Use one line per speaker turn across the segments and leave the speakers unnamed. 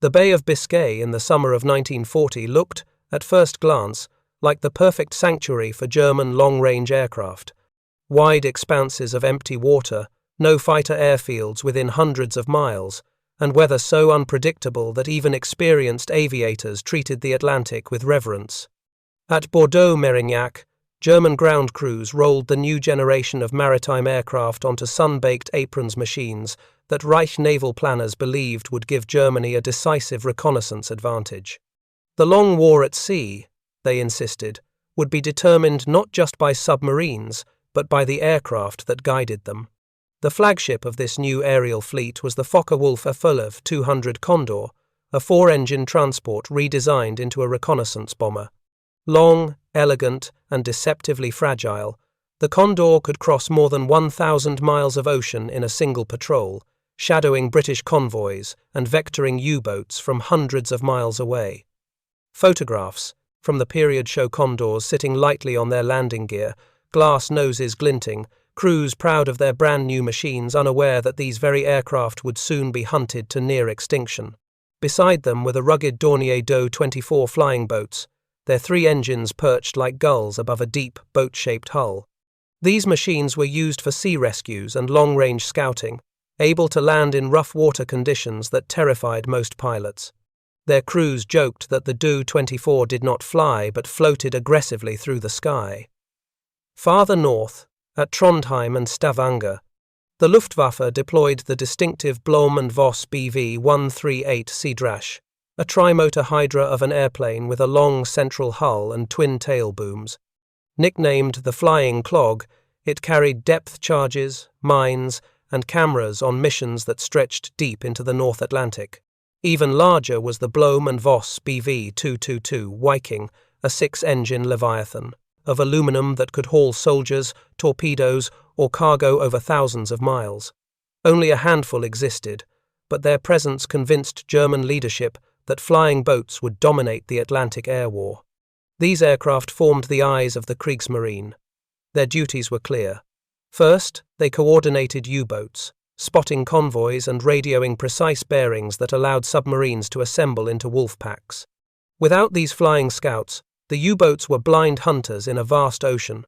The Bay of Biscay in the summer of 1940 looked, at first glance, like the perfect sanctuary for German long-range aircraft. Wide expanses of empty water, no fighter airfields within hundreds of miles, and weather so unpredictable that even experienced aviators treated the Atlantic with reverence. At Bordeaux Mérignac, German ground crews rolled the new generation of maritime aircraft onto sun-baked aprons machines that Reich naval planners believed would give Germany a decisive reconnaissance advantage. The long war at sea, they insisted, would be determined not just by submarines, but by the aircraft that guided them. The flagship of this new aerial fleet was the Focke-Wulf Erfurlev 200 Condor, a four-engine transport redesigned into a reconnaissance bomber. Long, elegant, and deceptively fragile, the Condor could cross more than 1,000 miles of ocean in a single patrol, shadowing British convoys and vectoring U-boats from hundreds of miles away. Photographs from the period show Condors sitting lightly on their landing gear, glass noses glinting, crews proud of their brand-new machines, unaware that these very aircraft would soon be hunted to near extinction. Beside them were the rugged Dorniers Do-24 flying boats, their three engines perched like gulls above a deep, boat-shaped hull. These machines were used for sea rescues and long-range scouting, able to land in rough water conditions that terrified most pilots. Their crews joked that the Do-24 did not fly but floated aggressively through the sky. Farther north, at Trondheim and Stavanger, the Luftwaffe deployed the distinctive Blom and Voss BV-138 Seedrachen, a trimotor hydra of an airplane with a long central hull and twin tail booms. Nicknamed the Flying Clog, it carried depth charges, mines, and cameras on missions that stretched deep into the North Atlantic. Even larger was the Blom and Voss BV-222 Wiking, a six-engine Leviathan, of aluminum that could haul soldiers, torpedoes, or cargo over thousands of miles. Only a handful existed, but their presence convinced German leadership that flying boats would dominate the Atlantic air war. These aircraft formed the eyes of the Kriegsmarine. Their duties were clear. First, they coordinated U-boats, spotting convoys and radioing precise bearings that allowed submarines to assemble into wolf packs. Without these flying scouts, the U-boats were blind hunters in a vast ocean.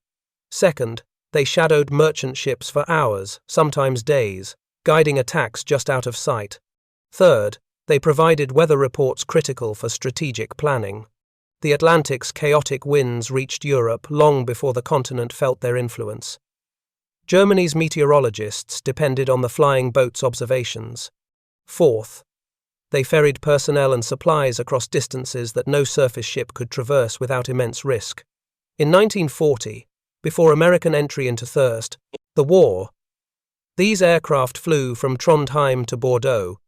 Second, they shadowed merchant ships for hours, sometimes days, guiding attacks just out of sight. Third, they provided weather reports critical for strategic planning. The Atlantic's chaotic winds reached Europe long before the continent felt their influence. Germany's meteorologists depended on the flying boats' observations. Fourth, they ferried personnel and supplies across distances that no surface ship could traverse without immense risk. In 1940, before American entry into the war, these aircraft flew from Trondheim to Bordeaux,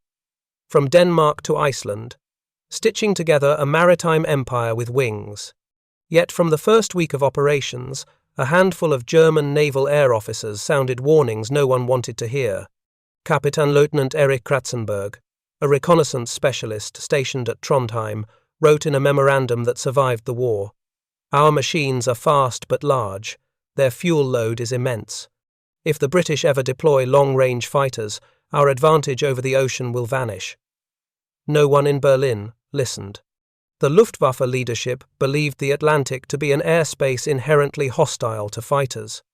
from Denmark to Iceland, stitching together a maritime empire with wings. Yet from the first week of operations, a handful of German naval air officers sounded warnings no one wanted to hear. Kapitänleutnant Erich Kratzenberg, a reconnaissance specialist stationed at Trondheim, wrote in a memorandum that survived the war, "Our machines are fast but large. Their fuel load is immense. If the British ever deploy long-range fighters, our advantage over the ocean will vanish." No one in Berlin listened. The Luftwaffe leadership believed the Atlantic to be an airspace inherently hostile to fighters.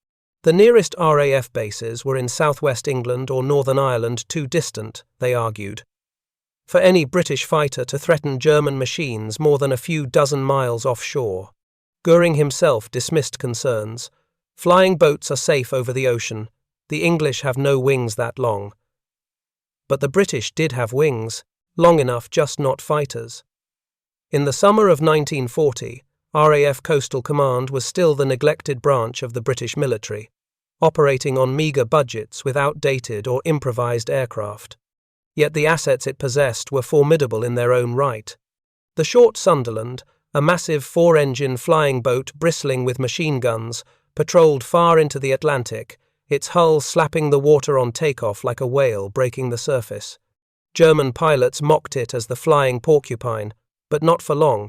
The nearest RAF bases were in southwest England or Northern Ireland, too distant, they argued, for any British fighter to threaten German machines more than a few dozen miles offshore. Goering himself dismissed concerns. Flying boats are safe over the ocean. The English have no wings that long. But the British did have wings, long enough, just not fighters. In the summer of 1940, RAF Coastal Command was still the neglected branch of the British military, operating on meagre budgets with outdated or improvised aircraft. Yet the assets it possessed were formidable in their own right. The short Sunderland, a massive four-engine flying boat bristling with machine guns, patrolled far into the Atlantic, its hull slapping the water on takeoff like a whale breaking the surface. German pilots mocked it as the flying porcupine, but not for long.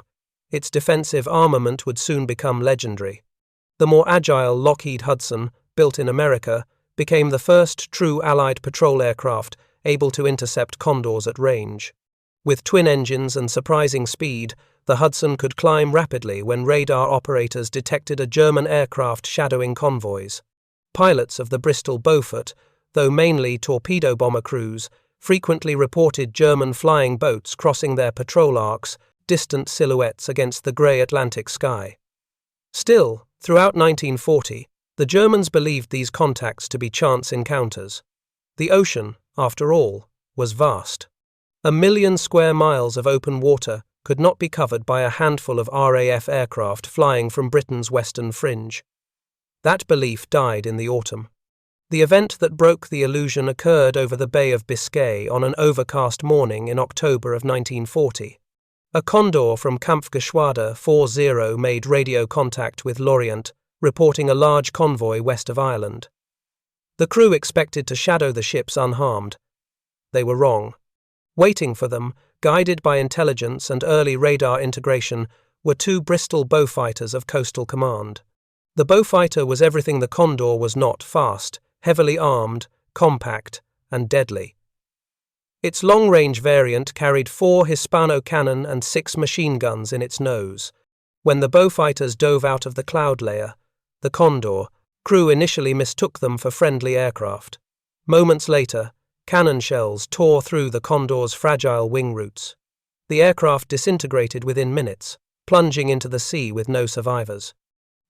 Its defensive armament would soon become legendary. The more agile Lockheed Hudson, built in America, became the first true Allied patrol aircraft able to intercept Condors at range. With twin engines and surprising speed, the Hudson could climb rapidly when radar operators detected a German aircraft shadowing convoys. Pilots of the Bristol Beaufort, though mainly torpedo bomber crews, frequently reported German flying boats crossing their patrol arcs, distant silhouettes against the grey Atlantic sky. Still, throughout 1940, the Germans believed these contacts to be chance encounters. The ocean, after all, was vast. 1,000,000 square miles of open water could not be covered by a handful of RAF aircraft flying from Britain's western fringe. That belief died in the autumn. The event that broke the illusion occurred over the Bay of Biscay on an overcast morning in October of 1940. A Condor from Kampfgeschwader 40 made radio contact with Lorient, reporting a large convoy west of Ireland. The crew expected to shadow the ships unharmed. They were wrong. Waiting for them, guided by intelligence and early radar integration, were 2 Bristol Beaufighters of Coastal Command. The Beaufighter was everything the Condor was not: fast, heavily armed, compact, and deadly. Its long-range variant carried 4 Hispano cannon and 6 machine guns in its nose. When the Beaufighters dove out of the cloud layer, the Condor crew initially mistook them for friendly aircraft. Moments later, cannon shells tore through the Condor's fragile wing roots. The aircraft disintegrated within minutes, plunging into the sea with no survivors.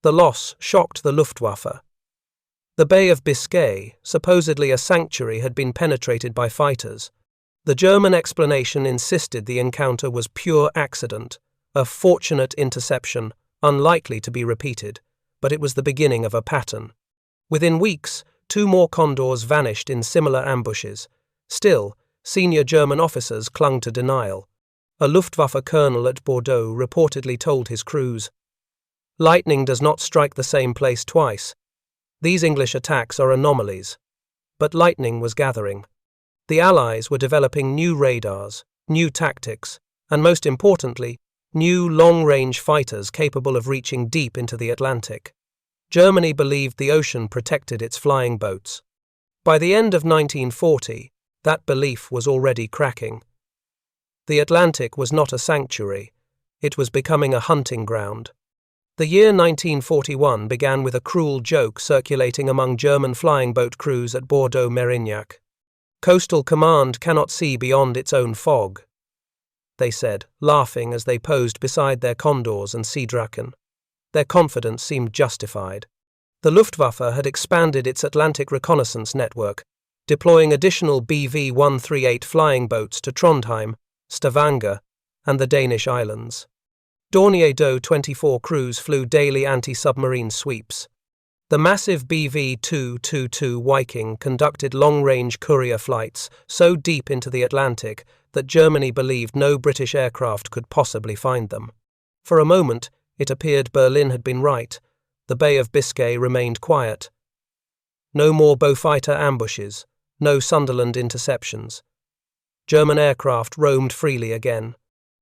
The loss shocked the Luftwaffe. The Bay of Biscay, supposedly a sanctuary, had been penetrated by fighters. The German explanation insisted the encounter was pure accident, a fortunate interception, unlikely to be repeated, but it was the beginning of a pattern. Within weeks, 2 more Condors vanished in similar ambushes. Still, senior German officers clung to denial. A Luftwaffe colonel at Bordeaux reportedly told his crews, "Lightning does not strike the same place twice. These English attacks are anomalies." But lightning was gathering. The Allies were developing new radars, new tactics, and most importantly, new long-range fighters capable of reaching deep into the Atlantic. Germany believed the ocean protected its flying boats. By the end of 1940, that belief was already cracking. The Atlantic was not a sanctuary, it was becoming a hunting ground. The year 1941 began with a cruel joke circulating among German flying boat crews at Bordeaux Mérignac. "Coastal Command cannot see beyond its own fog," they said, laughing as they posed beside their Condors and Seedrachen. Their confidence seemed justified. The Luftwaffe had expanded its Atlantic reconnaissance network, deploying additional BV-138 flying boats to Trondheim, Stavanger, and the Danish islands. Dorniers Do-24 crews flew daily anti-submarine sweeps. The massive BV-222 Wiking conducted long-range courier flights so deep into the Atlantic that Germany believed no British aircraft could possibly find them. For a moment, it appeared Berlin had been right. The Bay of Biscay remained quiet. No more Beaufighter ambushes, no Sunderland interceptions. German aircraft roamed freely again.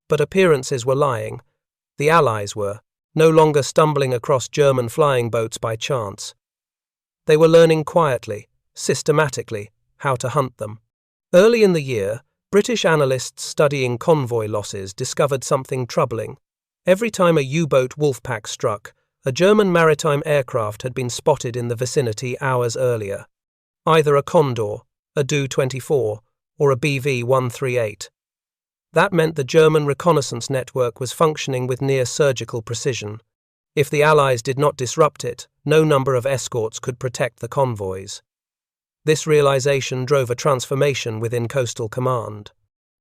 But appearances were lying. The Allies were, no longer stumbling across German flying boats by chance. They were learning quietly, systematically, how to hunt them. Early in the year, British analysts studying convoy losses discovered something troubling. Every time a U-boat wolfpack struck, a German maritime aircraft had been spotted in the vicinity hours earlier. Either a Condor, a Do-24, or a BV-138. That meant the German reconnaissance network was functioning with near-surgical precision. If the Allies did not disrupt it, no number of escorts could protect the convoys. This realization drove a transformation within Coastal Command.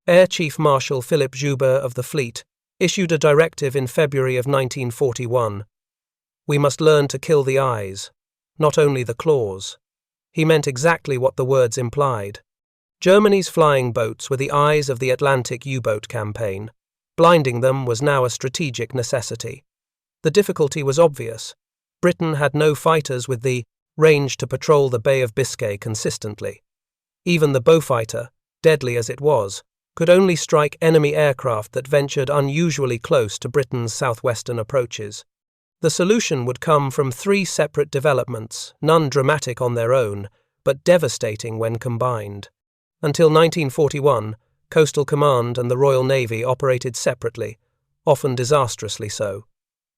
Air Chief Marshal Philip Joubert of the fleet issued a directive in February of 1941. "We must learn to kill the eyes, not only the claws." He meant exactly what the words implied. Germany's flying boats were the eyes of the Atlantic U-boat campaign. Blinding them was now a strategic necessity. The difficulty was obvious. Britain had no fighters with the range to patrol the Bay of Biscay consistently. Even the Beaufighter, deadly as it was, could only strike enemy aircraft that ventured unusually close to Britain's southwestern approaches. The solution would come from 3 separate developments, none dramatic on their own, but devastating when combined. Until 1941, Coastal Command and the Royal Navy operated separately, often disastrously so.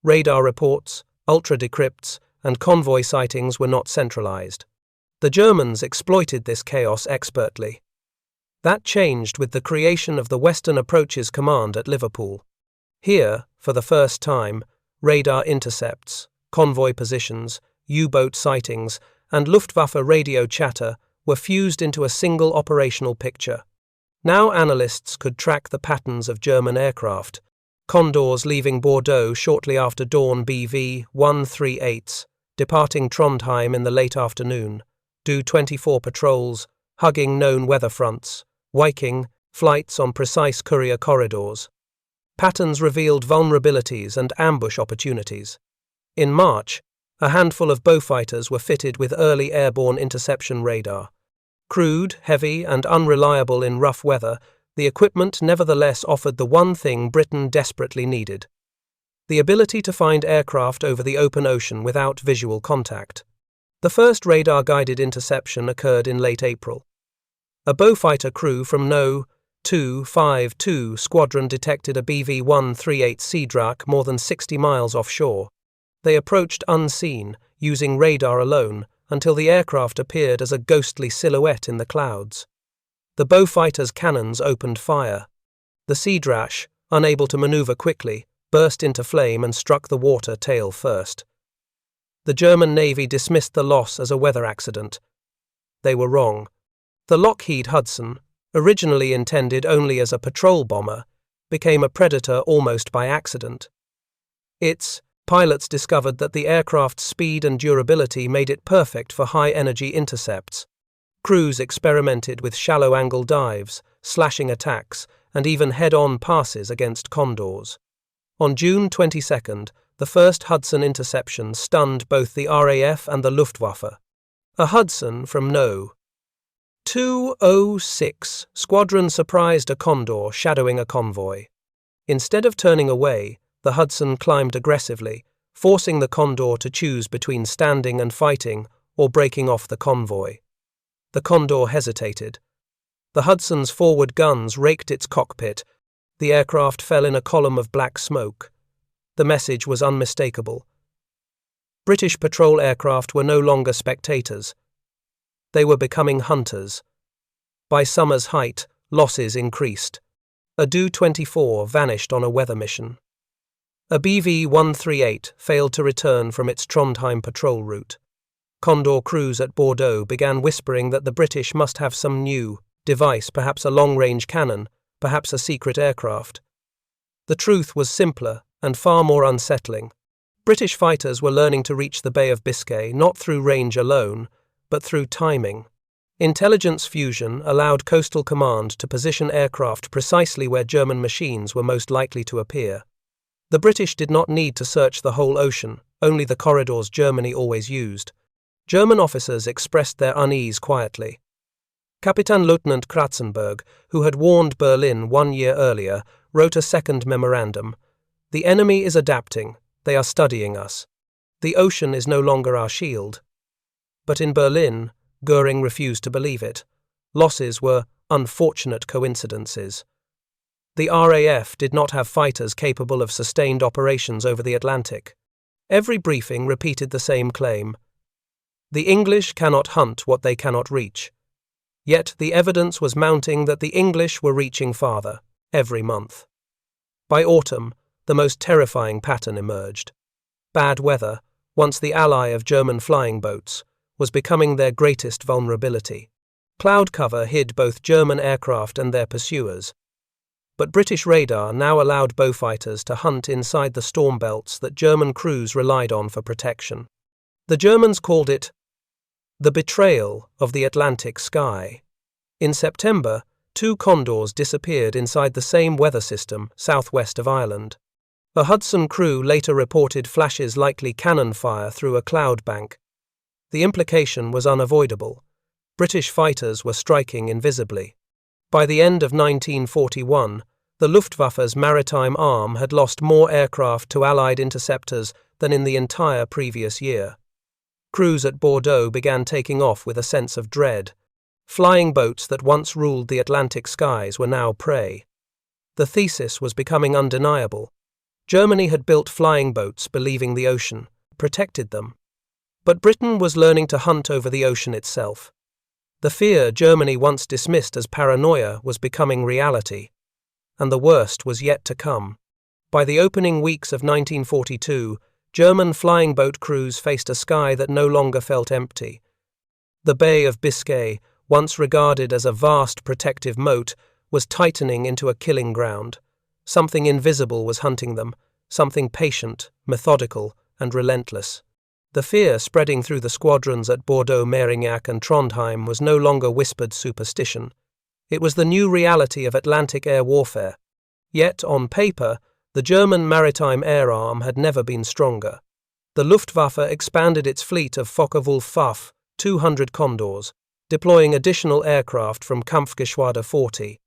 Radar reports, ultra-decrypts, and convoy sightings were not centralized. The Germans exploited this chaos expertly. That changed with the creation of the Western Approaches Command at Liverpool. Here, for the first time, radar intercepts, convoy positions, U-boat sightings, and Luftwaffe radio chatter were fused into a single operational picture. Now analysts could track the patterns of German aircraft. Condors leaving Bordeaux shortly after dawn BV 138s, departing Trondheim in the late afternoon, do 24 patrols, hugging known weather fronts, Wiking, flights on precise courier corridors. Patterns revealed vulnerabilities and ambush opportunities. In March, a handful of Beaufighters were fitted with early airborne interception radar. Crude, heavy, and unreliable in rough weather, the equipment nevertheless offered the one thing Britain desperately needed: the ability to find aircraft over the open ocean without visual contact. The first radar-guided interception occurred in late April. A Beaufighter crew from No. 252 Squadron detected a BV-138 Seedrachen more than 60 miles offshore. They approached unseen, using radar alone, until the aircraft appeared as a ghostly silhouette in the clouds. The Beaufighter's cannons opened fire. The Seedrachen, unable to maneuver quickly, burst into flame and struck the water tail first. The German Navy dismissed the loss as a weather accident. They were wrong. The Lockheed Hudson, originally intended only as a patrol bomber, became a predator almost by accident. Its pilots discovered that the aircraft's speed and durability made it perfect for high-energy intercepts. Crews experimented with shallow-angle dives, slashing attacks, and even head-on passes against Condors. On June 22, the first Hudson interception stunned both the RAF and the Luftwaffe. A Hudson from No. 206 Squadron surprised a Condor shadowing a convoy. Instead of turning away, the Hudson climbed aggressively, forcing the Condor to choose between standing and fighting or breaking off the convoy. The Condor hesitated. The Hudson's forward guns raked its cockpit. The aircraft fell in a column of black smoke. The message was unmistakable. British patrol aircraft were no longer spectators. They were becoming hunters. By summer's height, losses increased. A Do-24 vanished on a weather mission. A BV-138 failed to return from its Trondheim patrol route. Condor crews at Bordeaux began whispering that the British must have some new device, perhaps a long-range cannon, perhaps a secret aircraft. The truth was simpler and far more unsettling. British fighters were learning to reach the Bay of Biscay not through range alone, but through timing. Intelligence fusion allowed Coastal Command to position aircraft precisely where German machines were most likely to appear. The British did not need to search the whole ocean, only the corridors Germany always used. German officers expressed their unease quietly. Kapitänleutnant Kratzenberg, who had warned Berlin 1 year earlier, wrote a second memorandum. "The enemy is adapting. They are studying us. The ocean is no longer our shield." But in Berlin, Goering refused to believe it. Losses were unfortunate coincidences. The RAF did not have fighters capable of sustained operations over the Atlantic. Every briefing repeated the same claim. The English cannot hunt what they cannot reach. Yet the evidence was mounting that the English were reaching farther, every month. By autumn, the most terrifying pattern emerged. Bad weather, once the ally of German flying boats, was becoming their greatest vulnerability. Cloud cover hid both German aircraft and their pursuers. But British radar now allowed Beaufighters to hunt inside the storm belts that German crews relied on for protection. The Germans called it the betrayal of the Atlantic sky. In September, 2 Condors disappeared inside the same weather system southwest of Ireland. A Hudson crew later reported flashes likely cannon fire through a cloud bank. The implication was unavoidable. British fighters were striking invisibly. By the end of 1941, the Luftwaffe's maritime arm had lost more aircraft to Allied interceptors than in the entire previous year. Crews at Bordeaux began taking off with a sense of dread. Flying boats that once ruled the Atlantic skies were now prey. The thesis was becoming undeniable. Germany had built flying boats believing the ocean protected them. But Britain was learning to hunt over the ocean itself. The fear Germany once dismissed as paranoia was becoming reality. And the worst was yet to come. By the opening weeks of 1942, German flying boat crews faced a sky that no longer felt empty. The Bay of Biscay, once regarded as a vast protective moat, was tightening into a killing ground. Something invisible was hunting them, something patient, methodical, and relentless. The fear spreading through the squadrons at Bordeaux, Mérignac, and Trondheim was no longer whispered superstition. It was the new reality of Atlantic air warfare. Yet, on paper, the German maritime air arm had never been stronger. The Luftwaffe expanded its fleet of Focke-Wulf 200 Condors, deploying additional aircraft from Kampfgeschwader 40.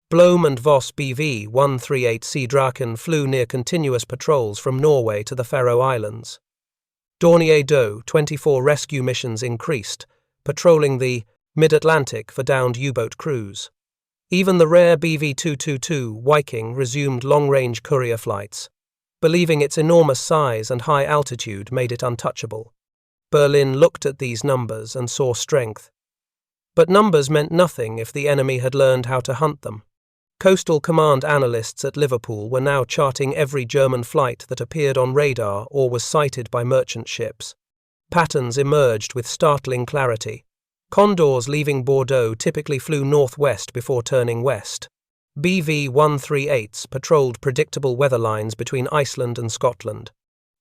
Blom and Voss BV 138 Seedrachen flew near continuous patrols from Norway to the Faroe Islands. Dorniers 24 rescue missions increased, patrolling the mid-Atlantic for downed U-boat crews. Even the rare BV-222 Wiking resumed long-range courier flights, believing its enormous size and high altitude made it untouchable. Berlin looked at these numbers and saw strength. But numbers meant nothing if the enemy had learned how to hunt them. Coastal Command analysts at Liverpool were now charting every German flight that appeared on radar or was sighted by merchant ships. Patterns emerged with startling clarity. Condors leaving Bordeaux typically flew northwest before turning west. BV-138s patrolled predictable weather lines between Iceland and Scotland.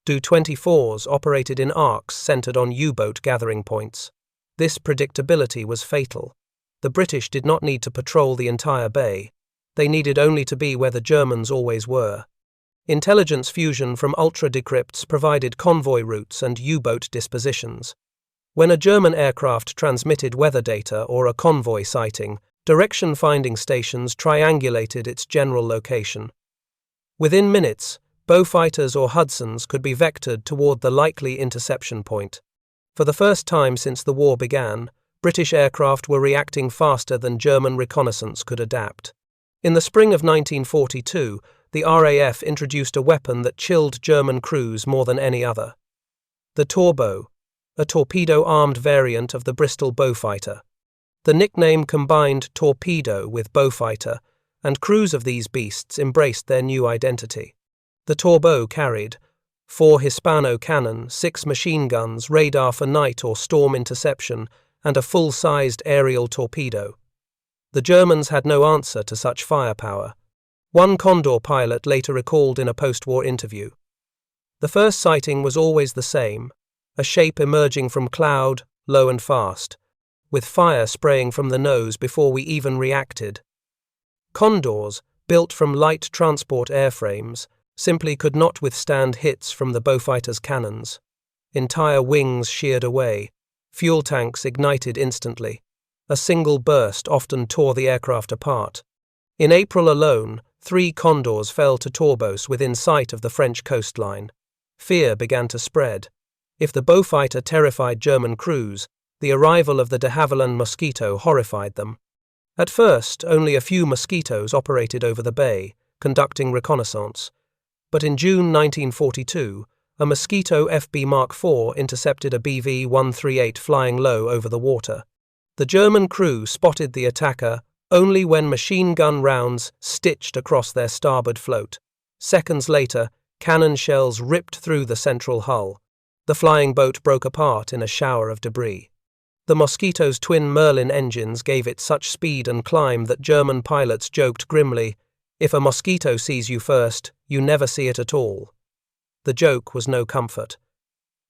Do-24s operated in arcs centered on U-boat gathering points. This predictability was fatal. The British did not need to patrol the entire bay. They needed only to be where the Germans always were. Intelligence fusion from ultra-decrypts provided convoy routes and U-boat dispositions. When a German aircraft transmitted weather data or a convoy sighting, direction-finding stations triangulated its general location. Within minutes, Beaufighters or Hudsons could be vectored toward the likely interception point. For the first time since the war began, British aircraft were reacting faster than German reconnaissance could adapt. In the spring of 1942, the RAF introduced a weapon that chilled German crews more than any other. The Torbo, a torpedo-armed variant of the Bristol Beaufighter. The nickname combined torpedo with Beaufighter, and crews of these beasts embraced their new identity. The Torbo carried 4 Hispano cannon, 6 machine guns, radar for night or storm interception, and a full-sized aerial torpedo. The Germans had no answer to such firepower. One Condor pilot later recalled in a post-war interview. The first sighting was always the same, a shape emerging from cloud, low and fast, with fire spraying from the nose before we even reacted. Condors, built from light transport airframes, simply could not withstand hits from the Beaufighter's cannons. Entire wings sheared away, fuel tanks ignited instantly. A single burst often tore the aircraft apart. In April alone, 3 Condors fell to Torbos within sight of the French coastline. Fear began to spread. If the Beaufighter terrified German crews, the arrival of the de Havilland Mosquito horrified them. At first, only a few Mosquitoes operated over the bay, conducting reconnaissance. But in June 1942, a Mosquito FB Mark IV intercepted a BV-138 flying low over the water. The German crew spotted the attacker only when machine gun rounds stitched across their starboard float. Seconds later, cannon shells ripped through the central hull. The flying boat broke apart in a shower of debris. The Mosquito's twin Merlin engines gave it such speed and climb that German pilots joked grimly, "If a Mosquito sees you first, you never see it at all." The joke was no comfort.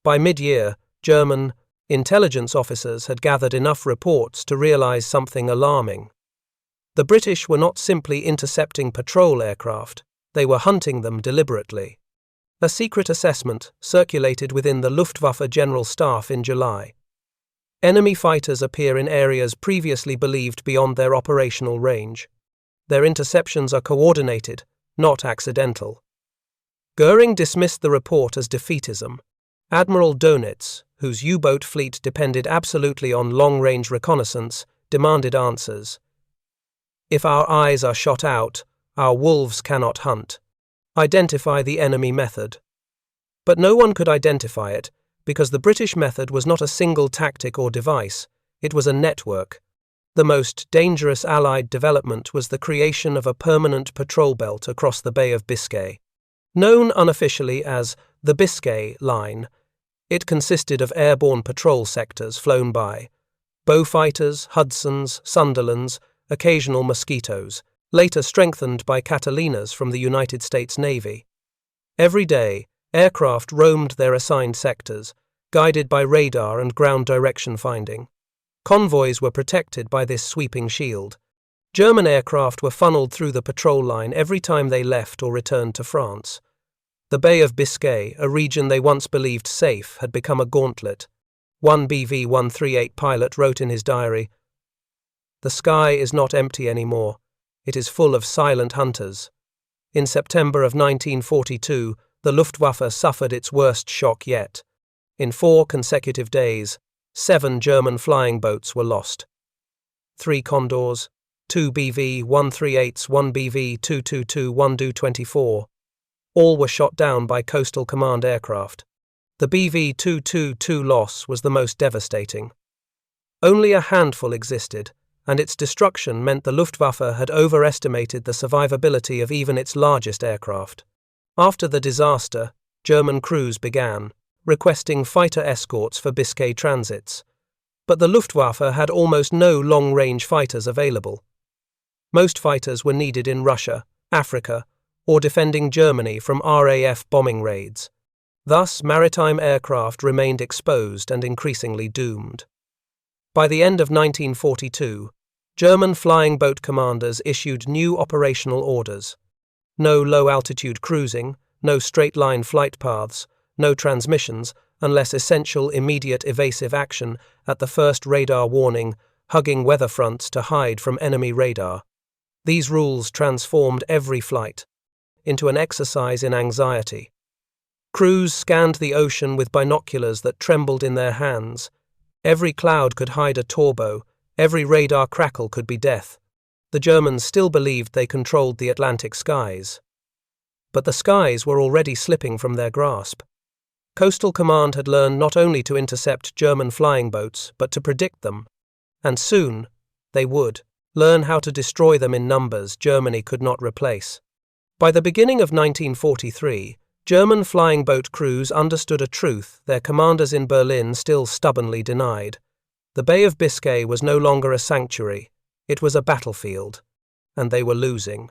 By mid-year, German intelligence officers had gathered enough reports to realize something alarming. The British were not simply intercepting patrol aircraft, they were hunting them deliberately. A secret assessment circulated within the Luftwaffe General Staff in July. Enemy fighters appear in areas previously believed beyond their operational range. Their interceptions are coordinated, not accidental. Goering dismissed the report as defeatism. Admiral Dönitz, whose U-boat fleet depended absolutely on long-range reconnaissance, demanded answers. If our eyes are shot out, our wolves cannot hunt. Identify the enemy method. But no one could identify it, because the British method was not a single tactic or device, it was a network. The most dangerous Allied development was the creation of a permanent patrol belt across the Bay of Biscay. Known unofficially as the Biscay Line, it consisted of airborne patrol sectors flown by Beaufighters, Hudsons, Sunderlands, occasional Mosquitoes, later strengthened by Catalinas from the United States Navy. Every day, aircraft roamed their assigned sectors, guided by radar and ground direction finding. Convoys were protected by this sweeping shield. German aircraft were funneled through the patrol line every time they left or returned to France. The Bay of Biscay, a region they once believed safe, had become a gauntlet. One BV-138 pilot wrote in his diary, "The sky is not empty anymore. It is full of silent hunters." In September of 1942, the Luftwaffe suffered its worst shock yet. In 4 consecutive days, 7 German flying boats were lost. 3 Condors, 2 BV-138s, 1 BV-222, 1 Do-24. All were shot down by Coastal Command aircraft. The BV-222 loss was the most devastating. Only a handful existed, and its destruction meant the Luftwaffe had overestimated the survivability of even its largest aircraft. After the disaster, German crews began requesting fighter escorts for Biscay transits, but the Luftwaffe had almost no long-range fighters available. Most fighters were needed in Russia, Africa, or defending Germany from RAF bombing raids. Thus, maritime aircraft remained exposed and increasingly doomed. By the end of 1942, German flying boat commanders issued new operational orders. No low-altitude cruising, no straight-line flight paths, no transmissions, unless essential immediate evasive action at the first radar warning, hugging weather fronts to hide from enemy radar. These rules transformed every flight into an exercise in anxiety. Crews scanned the ocean with binoculars that trembled in their hands. Every cloud could hide a torpedo, every radar crackle could be death. The Germans still believed they controlled the Atlantic skies. But the skies were already slipping from their grasp. Coastal Command had learned not only to intercept German flying boats, but to predict them. And soon, they would learn how to destroy them in numbers Germany could not replace. By the beginning of 1943, German flying boat crews understood a truth their commanders in Berlin still stubbornly denied. The Bay of Biscay was no longer a sanctuary, it was a battlefield, and they were losing.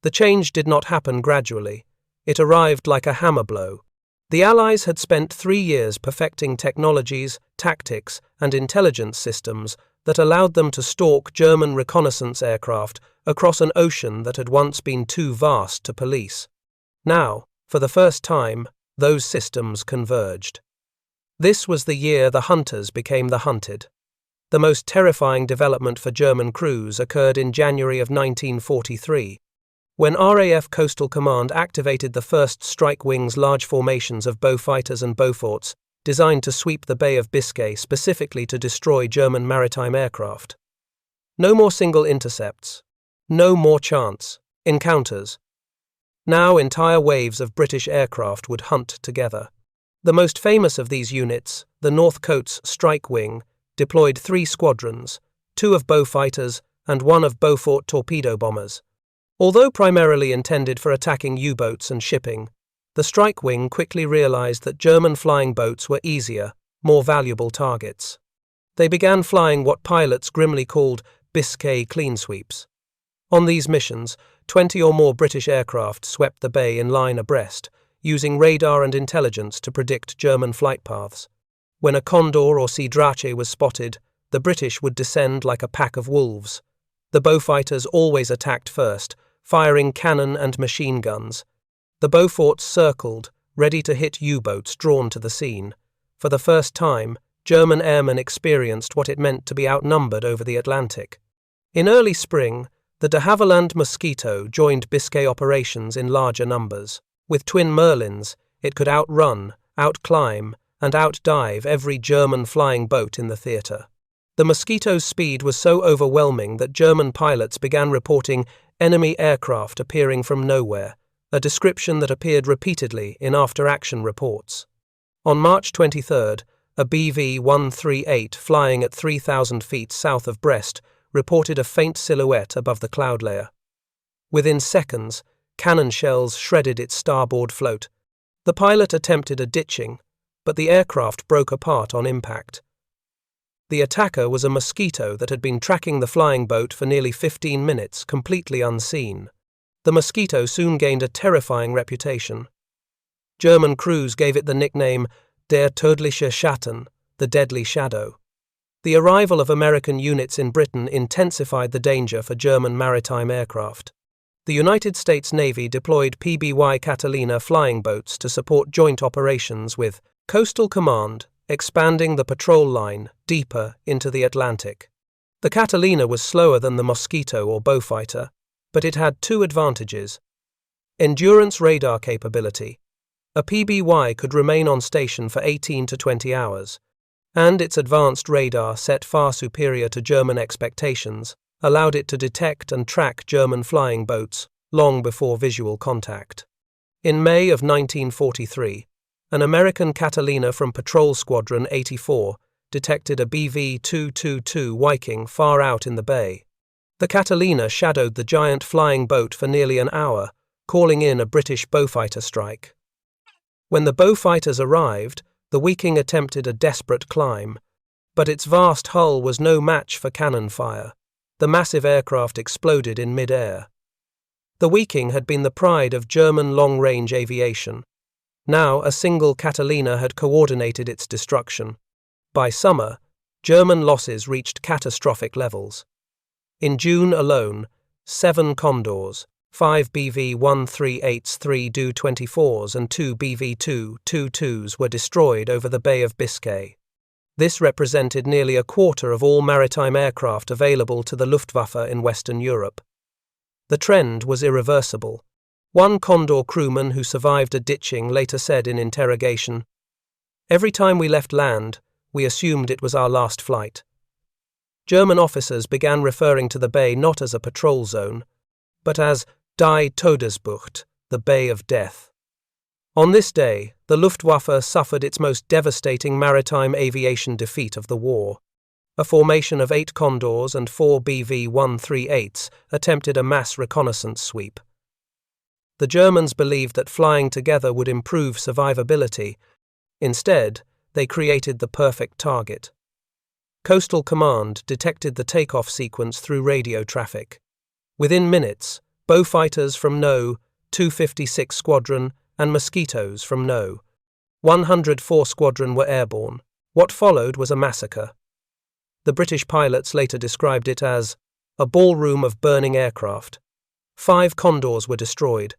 The change did not happen gradually, it arrived like a hammer blow. The Allies had spent 3 years perfecting technologies, tactics, and intelligence systems that allowed them to stalk German reconnaissance aircraft across an ocean that had once been too vast to police. Now, for the first time, those systems converged. This was the year the hunters became the hunted. The most terrifying development for German crews occurred in January of 1943, when RAF Coastal Command activated the first Strike Wing's large formations of Beaufighters and Beauforts, designed to sweep the Bay of Biscay specifically to destroy German maritime aircraft. No more single intercepts. No more chance encounters. Now entire waves of British aircraft would hunt together. The most famous of these units, the North Coats Strike Wing, deployed 3 squadrons, 2 of Beaufighters and 1 of Beaufort torpedo bombers. Although primarily intended for attacking U-boats and shipping, the Strike Wing quickly realized that German flying boats were easier, more valuable targets. They began flying what pilots grimly called Biscay clean sweeps. On these missions, 20 or more British aircraft swept the bay in line abreast, using radar and intelligence to predict German flight paths. When a Condor or Seedrachen was spotted, the British would descend like a pack of wolves. The Beaufighters always attacked first, firing cannon and machine guns. The Beauforts circled, ready to hit U-boats drawn to the scene. For the first time, German airmen experienced what it meant to be outnumbered over the Atlantic. In early spring, the de Havilland Mosquito joined Biscay operations in larger numbers. With twin Merlins, it could outrun, outclimb, and outdive every German flying boat in the theatre. The Mosquito's speed was so overwhelming that German pilots began reporting enemy aircraft appearing from nowhere, a description that appeared repeatedly in after-action reports. On March 23, a BV-138 flying at 3,000 feet south of Brest reported a faint silhouette above the cloud layer. Within seconds, cannon shells shredded its starboard float. The pilot attempted a ditching, but the aircraft broke apart on impact. The attacker was a Mosquito that had been tracking the flying boat for nearly 15 minutes, completely unseen. The Mosquito soon gained a terrifying reputation. German crews gave it the nickname Der tödliche Schatten, the deadly shadow. The arrival of American units in Britain intensified the danger for German maritime aircraft. The United States Navy deployed PBY Catalina flying boats to support joint operations with Coastal Command, expanding the patrol line deeper into the Atlantic. The Catalina was slower than the Mosquito or Beaufighter, but it had two advantages. Endurance radar capability. A PBY could remain on station for 18 to 20 hours, and its advanced radar, set far superior to German expectations, allowed it to detect and track German flying boats long before visual contact. In May of 1943, an American Catalina from Patrol Squadron 84 detected a BV-222 Wiking far out in the bay. The Catalina shadowed the giant flying boat for nearly an hour, calling in a British Beaufighter strike. When the Beaufighters arrived, the Wiking attempted a desperate climb, but its vast hull was no match for cannon fire. The massive aircraft exploded in mid-air. The Wiking had been the pride of German long-range aviation. Now a single Catalina had coordinated its destruction. By summer, German losses reached catastrophic levels. In June alone, 7 Condors, 5 BV-138s, 3 Do-24s and 2 BV-222s were destroyed over the Bay of Biscay. This represented nearly a quarter of all maritime aircraft available to the Luftwaffe in Western Europe. The trend was irreversible. One Condor crewman who survived a ditching later said in interrogation, "Every time we left land, we assumed it was our last flight." German officers began referring to the bay not as a patrol zone, but as Die Todesbucht, the Bay of Death. On this day, the Luftwaffe suffered its most devastating maritime aviation defeat of the war. A formation of 8 Condors and 4 BV-138s attempted a mass reconnaissance sweep. The Germans believed that flying together would improve survivability. Instead, they created the perfect target. Coastal Command detected the takeoff sequence through radio traffic. Within minutes, Beaufighters from No. 256 Squadron and Mosquitoes from No. 104 Squadron were airborne. What followed was a massacre. The British pilots later described it as a ballroom of burning aircraft. 5 Condors were destroyed.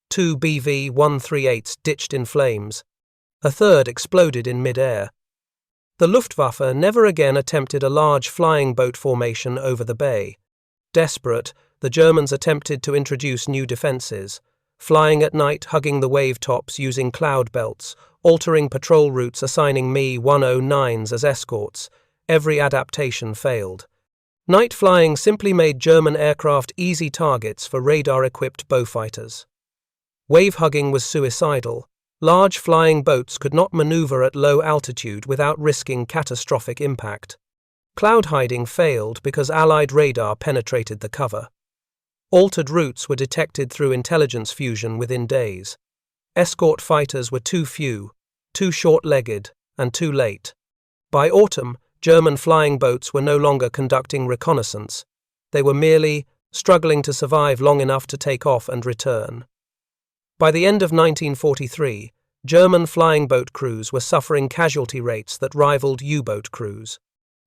2 BV-138s ditched in flames. A third exploded in mid-air. The Luftwaffe never again attempted a large flying boat formation over the bay. Desperate, the Germans attempted to introduce new defences, flying at night, hugging the wave tops using cloud belts, altering patrol routes, assigning Me-109s as escorts. Every adaptation failed. Night flying simply made German aircraft easy targets for radar-equipped Beaufighters. Wave hugging was suicidal. Large flying boats could not maneuver at low altitude without risking catastrophic impact. Cloud hiding failed because Allied radar penetrated the cover. Altered routes were detected through intelligence fusion within days. Escort fighters were too few, too short-legged, and too late. By autumn, German flying boats were no longer conducting reconnaissance. They were merely struggling to survive long enough to take off and return. By the end of 1943, German flying boat crews were suffering casualty rates that rivaled U-boat crews.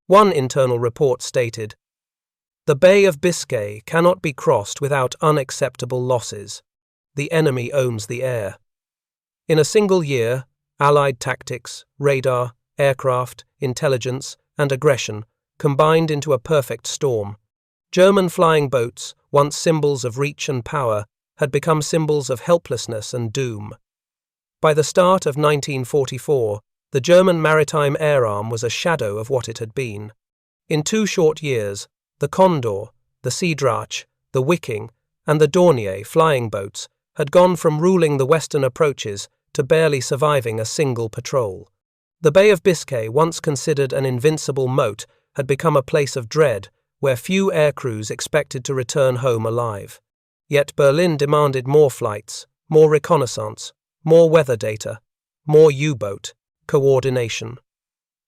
One internal report stated, "The Bay of Biscay cannot be crossed without unacceptable losses. The enemy owns the air." In a single year, Allied tactics, radar, aircraft, intelligence, and aggression combined into a perfect storm. German flying boats, once symbols of reach and power, had become symbols of helplessness and doom. By the start of 1944, the German maritime air arm was a shadow of what it had been. In 2 short years, the Condor, the Seedrachen, the Wiking, and the Dorniers flying boats had gone from ruling the western approaches to barely surviving a single patrol. The Bay of Biscay, once considered an invincible moat, had become a place of dread where few aircrews expected to return home alive. Yet Berlin demanded more flights, more reconnaissance, more weather data, more U-boat coordination.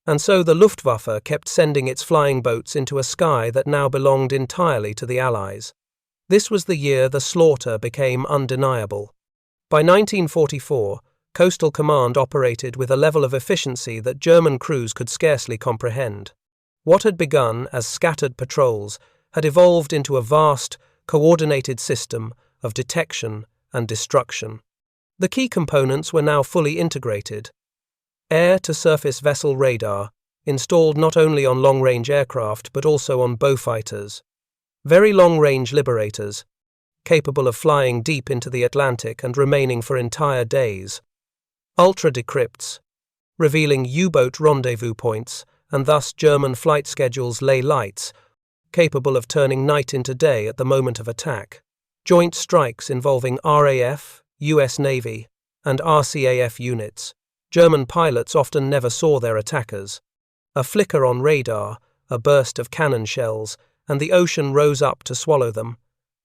And so the Luftwaffe kept sending its flying boats into a sky that now belonged entirely to the Allies. This was the year the slaughter became undeniable. By 1944, Coastal Command operated with a level of efficiency that German crews could scarcely comprehend. What had begun as scattered patrols had evolved into a vast, coordinated system of detection and destruction. The key components were now fully integrated. Air-to-surface vessel radar, installed not only on long-range aircraft but also on Beaufighters. Very long-range liberators, capable of flying deep into the Atlantic and remaining for entire days. Ultra-decrypts, revealing U-boat rendezvous points and thus German flight schedules lay lights, capable of turning night into day at the moment of attack. Joint strikes involving RAF, US Navy, and RCAF units. German pilots often never saw their attackers. A flicker on radar, a burst of cannon shells, and the ocean rose up to swallow them.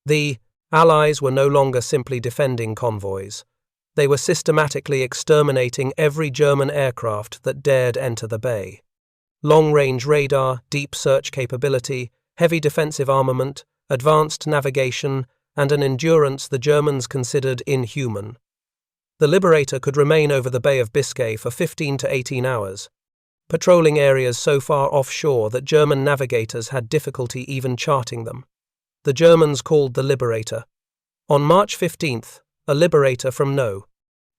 The Allies were no longer simply defending convoys. They were systematically exterminating every German aircraft that dared enter the bay. Long-range radar, deep search capability, heavy defensive armament, advanced navigation, and an endurance the Germans considered inhuman. The Liberator could remain over the Bay of Biscay for 15 to 18 hours, patrolling areas so far offshore that German navigators had difficulty even charting them. The Germans called the Liberator. On March 15th, a Liberator from No.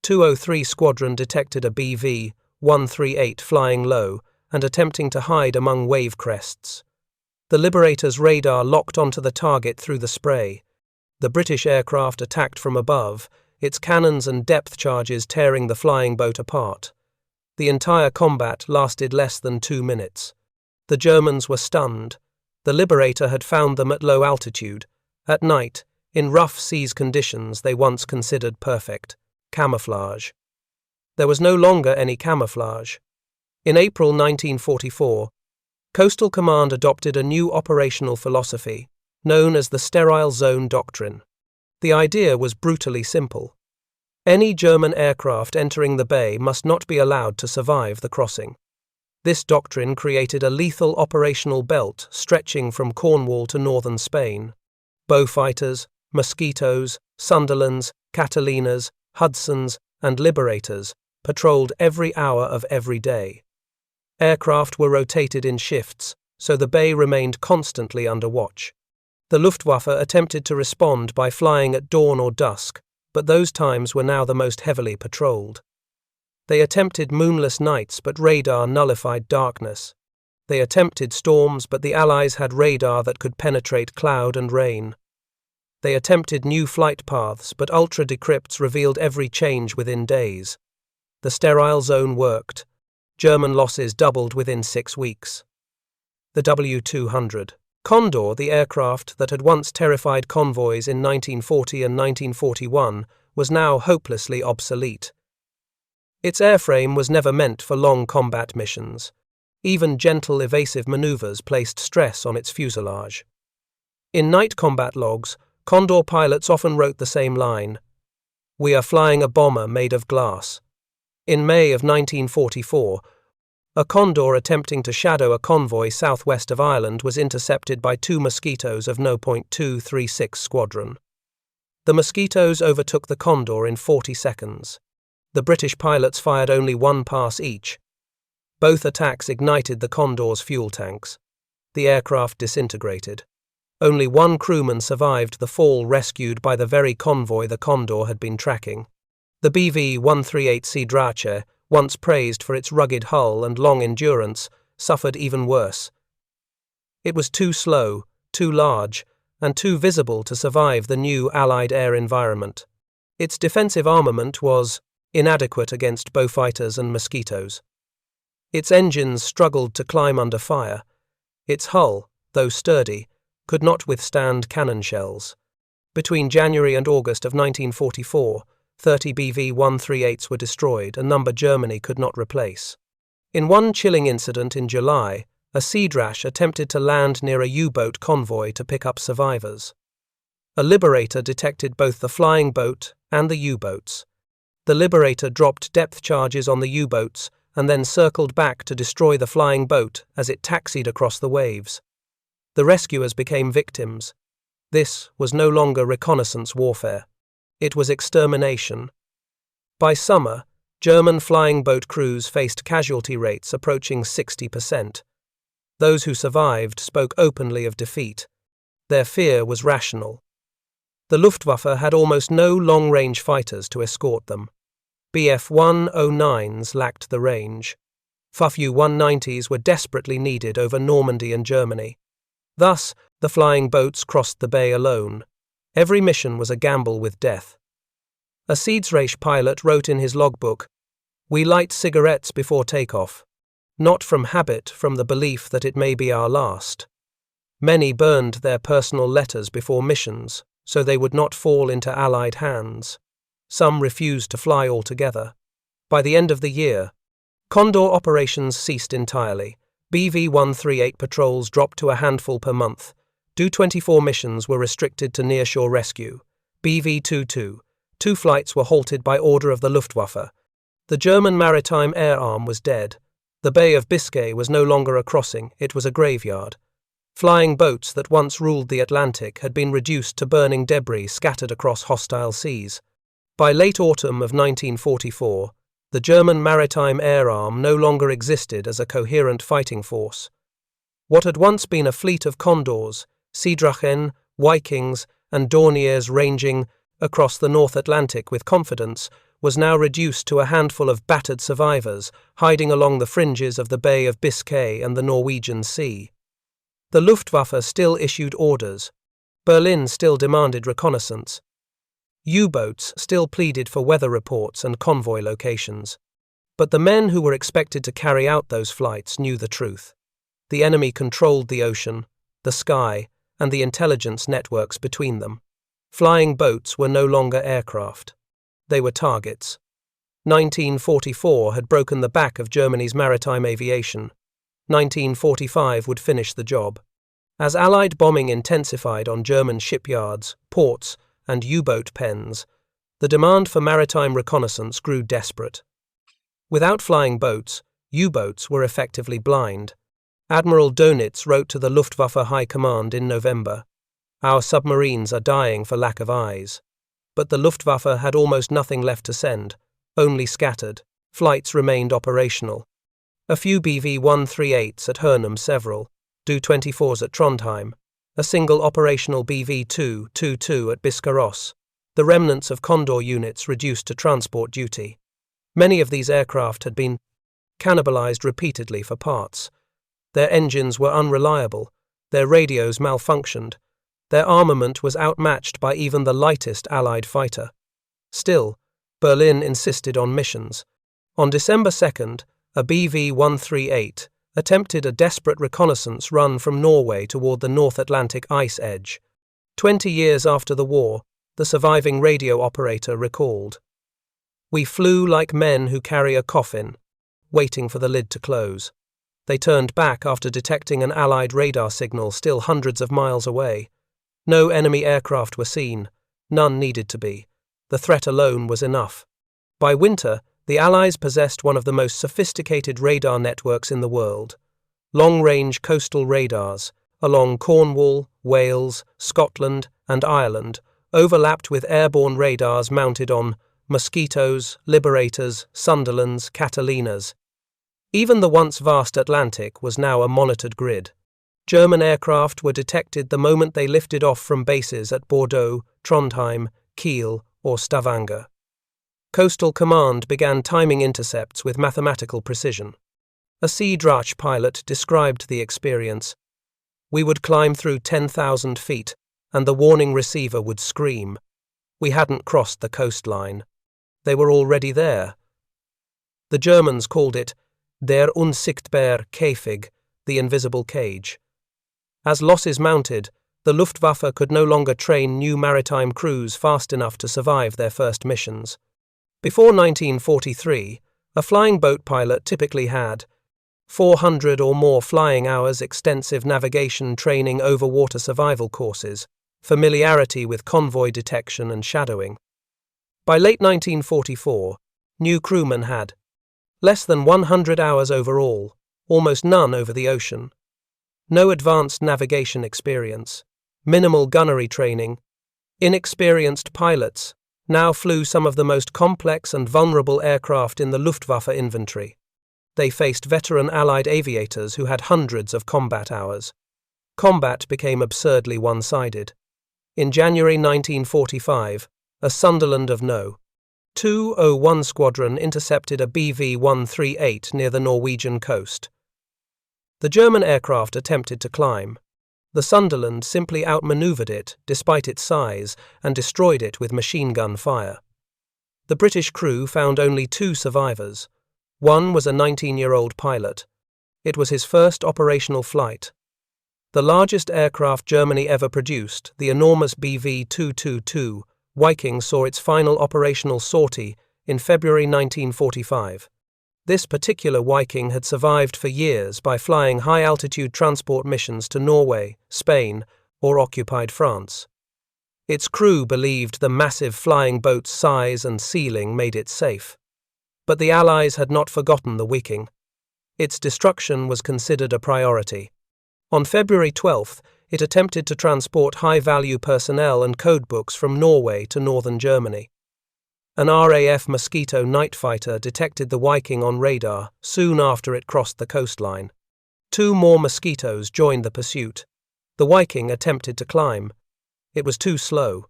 203 Squadron detected a BV-138 flying low and attempting to hide among wave crests. The Liberator's radar locked onto the target through the spray. The British aircraft attacked from above, its cannons and depth charges tearing the flying boat apart. The entire combat lasted less than 2 minutes. The Germans were stunned. The Liberator had found them at low altitude. At night, in rough seas conditions they once considered perfect. Camouflage. There was no longer any camouflage. In April 1944, Coastal Command adopted a new operational philosophy, known as the Sterile Zone Doctrine. The idea was brutally simple. Any German aircraft entering the bay must not be allowed to survive the crossing. This doctrine created a lethal operational belt stretching from Cornwall to northern Spain. Beaufighters, Mosquitoes, Sunderlands, Catalinas, Hudsons, and Liberators patrolled every hour of every day. Aircraft were rotated in shifts, so the bay remained constantly under watch. The Luftwaffe attempted to respond by flying at dawn or dusk, but those times were now the most heavily patrolled. They attempted moonless nights, but radar nullified darkness. They attempted storms, but the Allies had radar that could penetrate cloud and rain. They attempted new flight paths, but ultra-decrypts revealed every change within days. The sterile zone worked. German losses doubled within 6 weeks. The W-200. Condor, the aircraft that had once terrified convoys in 1940 and 1941, was now hopelessly obsolete. Its airframe was never meant for long combat missions. Even gentle evasive maneuvers placed stress on its fuselage. In night combat logs, Condor pilots often wrote the same line: "We are flying a bomber made of glass." In May of 1944, a Condor attempting to shadow a convoy southwest of Ireland was intercepted by 2 Mosquitoes of No. 236 Squadron. The Mosquitoes overtook the Condor in 40 seconds. The British pilots fired only 1 pass each. Both attacks ignited the Condor's fuel tanks. The aircraft disintegrated. Only 1 crewman survived the fall, rescued by the very convoy the Condor had been tracking. The BV-138 Seedrachen, once praised for its rugged hull and long endurance, suffered even worse. It was too slow, too large, and too visible to survive the new Allied air environment. Its defensive armament was inadequate against Beaufighters and Mosquitoes. Its engines struggled to climb under fire. Its hull, though sturdy, could not withstand cannon shells. Between January and August of 1944, 30 BV-138s were destroyed, a number Germany could not replace. In one chilling incident in July, a Seedrachen attempted to land near a U-boat convoy to pick up survivors. A Liberator detected both the flying boat and the U-boats. The Liberator dropped depth charges on the U-boats and then circled back to destroy the flying boat as it taxied across the waves. The rescuers became victims. This was no longer reconnaissance warfare. It was extermination. By summer, German flying boat crews faced casualty rates approaching 60%. Those who survived spoke openly of defeat. Their fear was rational. The Luftwaffe had almost no long-range fighters to escort them. Bf-109s lacked the range. Fu-190s were desperately needed over Normandy and Germany. Thus, the flying boats crossed the bay alone. Every mission was a gamble with death. A Seedrachen pilot wrote in his logbook, "We light cigarettes before takeoff. Not from habit, from the belief that it may be our last." Many burned their personal letters before missions, so they would not fall into Allied hands. Some refused to fly altogether. By the end of the year, Condor operations ceased entirely. BV-138 patrols dropped to a handful per month. Do-24 missions were restricted to nearshore rescue. BV-22, 2 flights were halted by order of the Luftwaffe. The German maritime air arm was dead. The Bay of Biscay was no longer a crossing, it was a graveyard. Flying boats that once ruled the Atlantic had been reduced to burning debris scattered across hostile seas. By late autumn of 1944, the German maritime air arm no longer existed as a coherent fighting force. What had once been a fleet of Condors, Seedrachen, Wikings, and Dorniers ranging across the North Atlantic with confidence was now reduced to a handful of battered survivors hiding along the fringes of the Bay of Biscay and the Norwegian Sea. The Luftwaffe still issued orders. Berlin still demanded reconnaissance. U-boats still pleaded for weather reports and convoy locations. But the men who were expected to carry out those flights knew the truth. The enemy controlled the ocean, the sky, and the intelligence networks between them. Flying boats were no longer aircraft. They were targets. 1944 had broken the back of Germany's maritime aviation. 1945 would finish the job. As Allied bombing intensified on German shipyards, ports, and U-boat pens, the demand for maritime reconnaissance grew desperate. Without flying boats, U-boats were effectively blind. Admiral Dönitz wrote to the Luftwaffe High Command in November, "Our submarines are dying for lack of eyes." But the Luftwaffe had almost nothing left to send, only scattered. Flights remained operational. A few BV-138s at Hernum, several, Do-24s at Trondheim, a single operational BV-222 at Biscarrosse, the remnants of Condor units reduced to transport duty. Many of these aircraft had been cannibalized repeatedly for parts. Their engines were unreliable, their radios malfunctioned, their armament was outmatched by even the lightest Allied fighter. Still, Berlin insisted on missions. On December 2nd, a BV-138 attempted a desperate reconnaissance run from Norway toward the North Atlantic ice edge. 20 years after the war, the surviving radio operator recalled, "We flew like men who carry a coffin, waiting for the lid to close. They turned back after detecting an Allied radar signal still hundreds of miles away. No enemy aircraft were seen, none needed to be. The threat alone was enough." By winter, the Allies possessed one of the most sophisticated radar networks in the world. Long-range coastal radars, along Cornwall, Wales, Scotland, and Ireland, overlapped with airborne radars mounted on Mosquitoes, Liberators, Sunderlands, Catalinas. Even the once vast Atlantic was now a monitored grid. German aircraft were detected the moment they lifted off from bases at Bordeaux, Trondheim, Kiel, or Stavanger. Coastal Command began timing intercepts with mathematical precision. A Seedrachen pilot described the experience. "We would climb through 10,000 feet, and the warning receiver would scream. We hadn't crossed the coastline. They were already there." The Germans called it der unsichtbare Käfig, the invisible cage. As losses mounted, the Luftwaffe could no longer train new maritime crews fast enough to survive their first missions. Before 1943, a flying boat pilot typically had 400 or more flying hours, extensive navigation training over water survival courses, familiarity with convoy detection and shadowing. By late 1944, new crewmen had less than 100 hours overall, almost none over the ocean. No advanced navigation experience, minimal gunnery training. Inexperienced pilots now flew some of the most complex and vulnerable aircraft in the Luftwaffe inventory. They faced veteran Allied aviators who had hundreds of combat hours. Combat became absurdly one-sided. In January 1945, a Sunderland of No. 201 squadron intercepted a BV-138 near the Norwegian coast. The German aircraft attempted to climb. The Sunderland simply outmaneuvered it despite its size and destroyed it with machine gun fire. The British crew found only 2 survivors. One was a 19-year-old pilot. It was his first operational flight. The largest aircraft Germany ever produced, the enormous BV-222, Wiking, saw its final operational sortie in February 1945. This particular Wiking had survived for years by flying high-altitude transport missions to Norway, Spain, or occupied France. Its crew believed the massive flying boat's size and ceiling made it safe. But the Allies had not forgotten the Wiking. Its destruction was considered a priority. On February 12th, it attempted to transport high-value personnel and codebooks from Norway to northern Germany. An RAF Mosquito night fighter detected the Wiking on radar soon after it crossed the coastline. 2 more Mosquitoes joined the pursuit. The Wiking attempted to climb. It was too slow.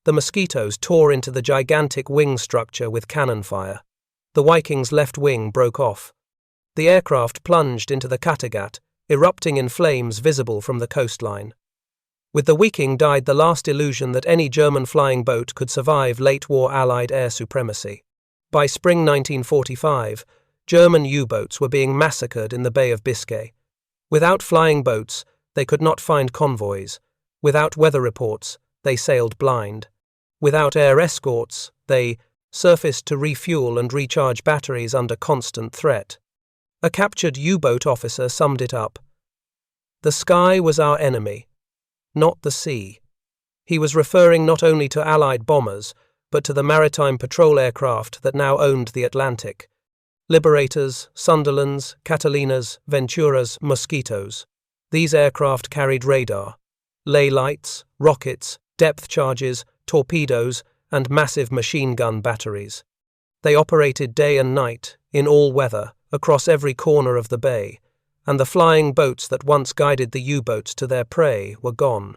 The Mosquitoes tore into the gigantic wing structure with cannon fire. The Wiking's left wing broke off. The aircraft plunged into the Kattegat, erupting in flames visible from the coastline. With the Wiking died the last illusion that any German flying boat could survive late-war Allied air supremacy. By spring 1945, German U-boats were being massacred in the Bay of Biscay. Without flying boats, they could not find convoys. Without weather reports, they sailed blind. Without air escorts, they surfaced to refuel and recharge batteries under constant threat. A captured U-boat officer summed it up. The sky was our enemy, not the sea. He was referring not only to Allied bombers, but to the maritime patrol aircraft that now owned the Atlantic. Liberators, Sunderlands, Catalinas, Venturas, Mosquitoes. These aircraft carried radar, ley lights, rockets, depth charges, torpedoes, and massive machine gun batteries. They operated day and night, in all weather, across every corner of the bay, and the flying boats that once guided the U-boats to their prey were gone.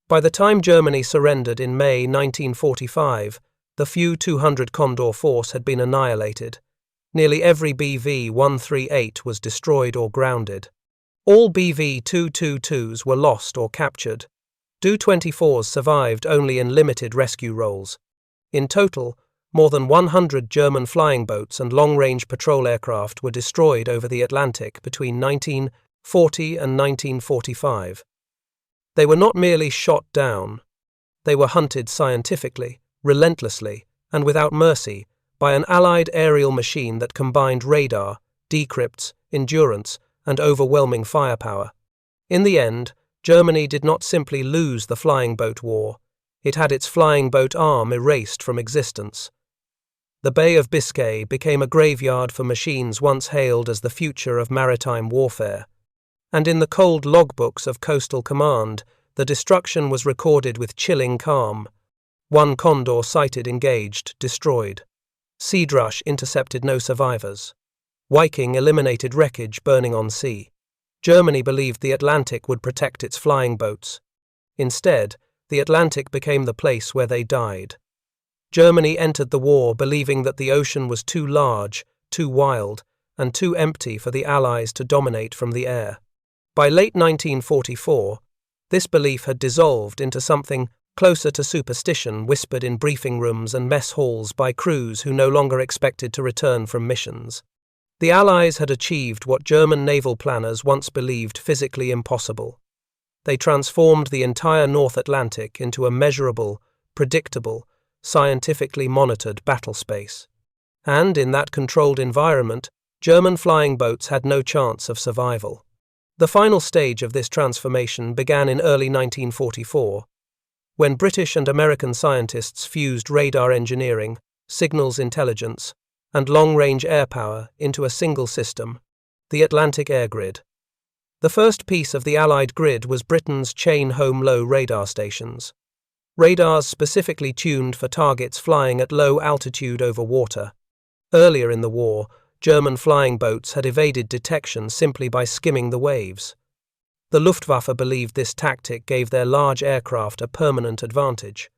By the time Germany surrendered in May 1945, the few 200 Condor force had been annihilated. Nearly every BV-138 was destroyed or grounded. All BV-222s were lost or captured. Do-24s survived only in limited rescue roles. In total, more than 100 German flying boats and long-range patrol aircraft were destroyed over the Atlantic between 1940 and 1945. They were not merely shot down. They were hunted scientifically, relentlessly, and without mercy by an Allied aerial machine that combined radar, decrypts, endurance, and overwhelming firepower. In the end, Germany did not simply lose the flying boat war. It had its flying boat arm erased from existence. The Bay of Biscay became a graveyard for machines once hailed as the future of maritime warfare. And in the cold logbooks of Coastal Command, the destruction was recorded with chilling calm. 1 Condor sighted, engaged, destroyed. Seedrachen intercepted, no survivors. Wiking eliminated wreckage burning on sea. Germany believed the Atlantic would protect its flying boats. Instead, the Atlantic became the place where they died. Germany entered the war believing that the ocean was too large, too wild, and too empty for the Allies to dominate from the air. By late 1944, this belief had dissolved into something closer to superstition whispered in briefing rooms and mess halls by crews who no longer expected to return from missions. The Allies had achieved what German naval planners once believed physically impossible. They transformed the entire North Atlantic into a measurable, predictable, scientifically monitored battle space. And in that controlled environment, German flying boats had no chance of survival. The final stage of this transformation began in early 1944, when British and American scientists fused radar engineering, signals intelligence, and long-range air power into a single system, the Atlantic Air Grid. The first piece of the Allied grid was Britain's chain-home-low radar stations. Radars specifically tuned for targets flying at low altitude over water. Earlier in the war, German flying boats had evaded detection simply by skimming the waves. The Luftwaffe believed this tactic gave their large aircraft a permanent advantage.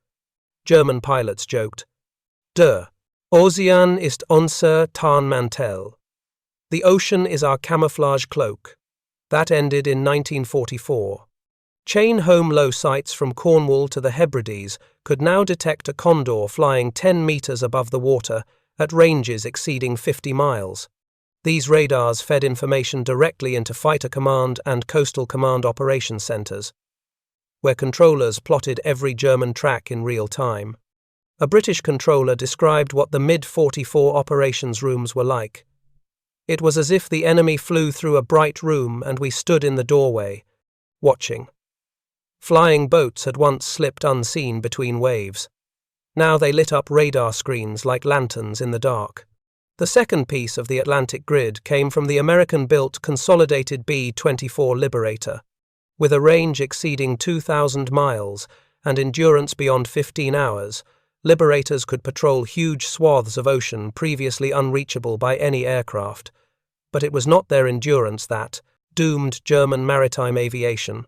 German pilots joked, "Der Ozean ist unser Tarnmantel." The ocean is our camouflage cloak. That ended in 1944. Chain-home-low sites from Cornwall to the Hebrides could now detect a Condor flying 10 meters above the water at ranges exceeding 50 miles. These radars fed information directly into Fighter Command and Coastal Command operations centers, where controllers plotted every German track in real time. A British controller described what the mid-44 operations rooms were like. It was as if the enemy flew through a bright room and we stood in the doorway, watching. Flying boats had once slipped unseen between waves. Now they lit up radar screens like lanterns in the dark. The second piece of the Atlantic grid came from the American-built consolidated B-24 Liberator. With a range exceeding 2,000 miles and endurance beyond 15 hours, Liberators could patrol huge swaths of ocean previously unreachable by any aircraft. But it was not their endurance that doomed German maritime aviation.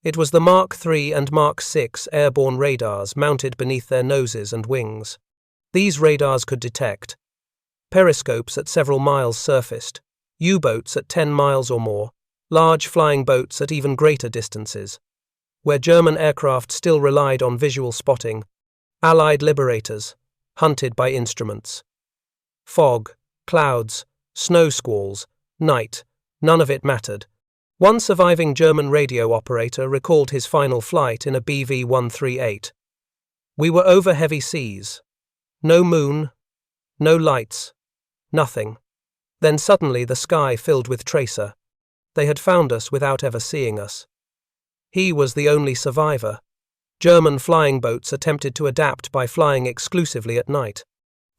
It was the Mark III and Mark VI airborne radars mounted beneath their noses and wings. These radars could detect periscopes at several miles surfaced, U-boats at 10 miles or more, large flying boats at even greater distances. Where German aircraft still relied on visual spotting, Allied Liberators hunted by instruments. Fog, clouds, snow squalls, night, none of it mattered. One surviving German radio operator recalled his final flight in a BV-138. "We were over heavy seas. No moon, no lights, nothing. Then suddenly the sky filled with tracer. They had found us without ever seeing us." He was the only survivor. German flying boats attempted to adapt by flying exclusively at night.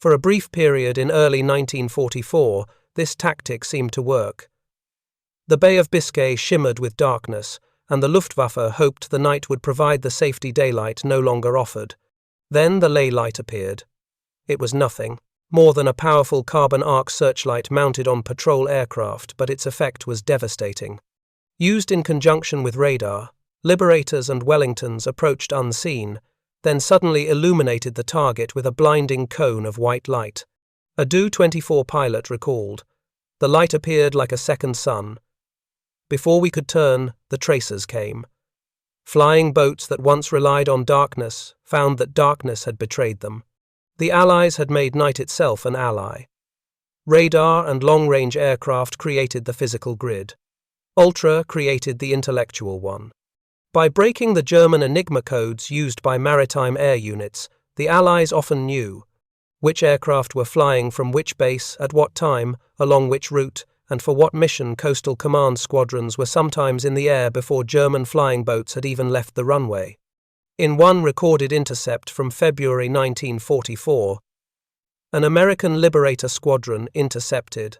For a brief period in early 1944, this tactic seemed to work. The Bay of Biscay shimmered with darkness, and the Luftwaffe hoped the night would provide the safety daylight no longer offered. Then the ley light appeared. It was nothing more than a powerful carbon arc searchlight mounted on patrol aircraft, but its effect was devastating. Used in conjunction with radar, Liberators and Wellingtons approached unseen, then suddenly illuminated the target with a blinding cone of white light. A Do-24 pilot recalled, "The light appeared like a second sun. Before we could turn, the tracers came." Flying boats that once relied on darkness found that darkness had betrayed them. The Allies had made night itself an ally. Radar and long-range aircraft created the physical grid. Ultra created the intellectual one. By breaking the German Enigma codes used by maritime air units, the Allies often knew which aircraft were flying from which base, at what time, along which route, and for what mission. Coastal Command squadrons were sometimes in the air before German flying boats had even left the runway. In one recorded intercept from February 1944, an American Liberator squadron intercepted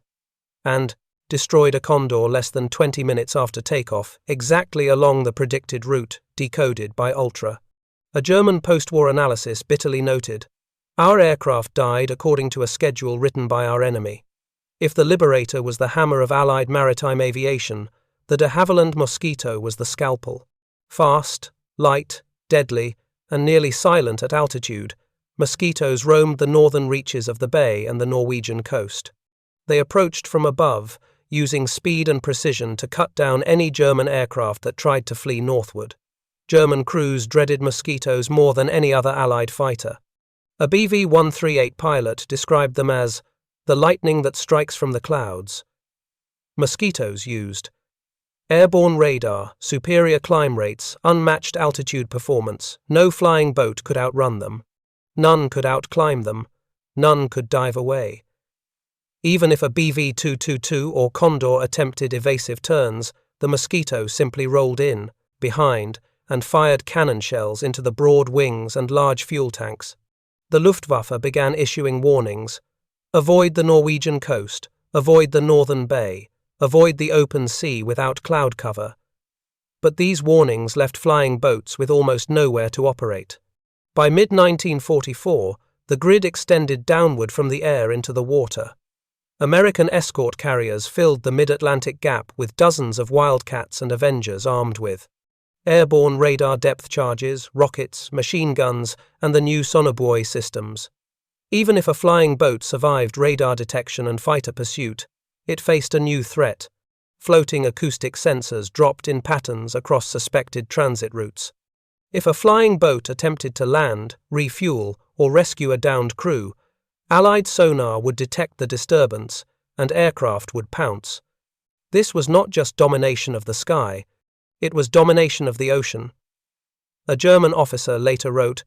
and destroyed a Condor less than 20 minutes after takeoff, exactly along the predicted route decoded by Ultra. A German post-war analysis bitterly noted, "Our aircraft died according to a schedule written by our enemy." If the Liberator was the hammer of Allied maritime aviation, the de Havilland Mosquito was the scalpel. Fast, light, deadly, and nearly silent at altitude, Mosquitoes roamed the northern reaches of the bay and the Norwegian coast. They approached from above, using speed and precision to cut down any German aircraft that tried to flee northward. German crews dreaded Mosquitoes more than any other Allied fighter. A BV-138 pilot described them as the lightning that strikes from the clouds. Mosquitoes used Airborne radar, superior climb rates, unmatched altitude performance. No flying boat could outrun them. None could outclimb them. None could dive away. Even if a BV-222 or Condor attempted evasive turns, the Mosquito simply rolled in, behind, and fired cannon shells into the broad wings and large fuel tanks. The Luftwaffe began issuing warnings. Avoid the Norwegian coast, avoid the northern bay, avoid the open sea without cloud cover. But these warnings left flying boats with almost nowhere to operate. By mid-1944, the grid extended downward from the air into the water. American escort carriers filled the mid-Atlantic gap with dozens of Wildcats and Avengers armed with airborne radar depth charges, rockets, machine guns, and the new sonobuoy systems. Even if a flying boat survived radar detection and fighter pursuit, it faced a new threat. Floating acoustic sensors dropped in patterns across suspected transit routes. If a flying boat attempted to land, refuel, or rescue a downed crew, Allied sonar would detect the disturbance, and aircraft would pounce. This was not just domination of the sky, it was domination of the ocean. A German officer later wrote,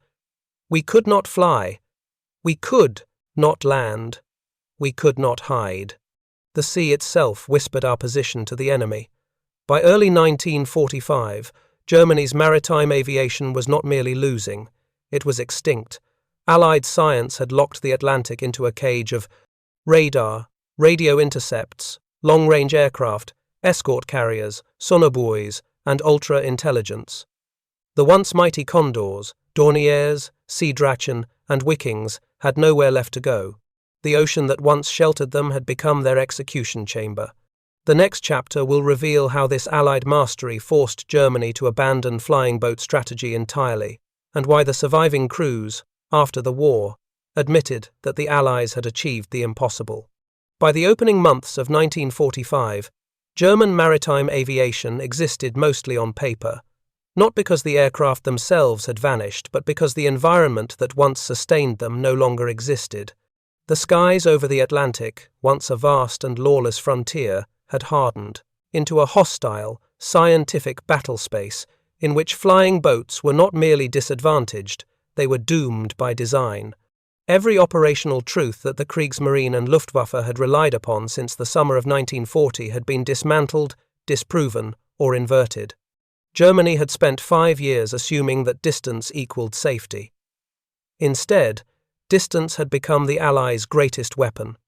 "We could not fly. We could not land. We could not hide." The sea itself whispered our position to the enemy. By early 1945, Germany's maritime aviation was not merely losing, it was extinct. Allied science had locked the Atlantic into a cage of radar, radio intercepts, long-range aircraft, escort carriers, sonobuoys, and ultra-intelligence. The once mighty Condors, Dorniers, Seedrachen, and Wikings had nowhere left to go. The ocean that once sheltered them had become their execution chamber. The next chapter will reveal how this Allied mastery forced Germany to abandon flying boat strategy entirely, and why the surviving crews, after the war, admitted that the Allies had achieved the impossible. By the opening months of 1945, German maritime aviation existed mostly on paper, not because the aircraft themselves had vanished, but because the environment that once sustained them no longer existed. The skies over the Atlantic, once a vast and lawless frontier, had hardened into a hostile, scientific battle space in which flying boats were not merely disadvantaged, they were doomed by design. Every operational truth that the Kriegsmarine and Luftwaffe had relied upon since the summer of 1940 had been dismantled, disproven, or inverted. Germany had spent 5 years assuming that distance equaled safety. Instead, distance had become the Allies' greatest weapon.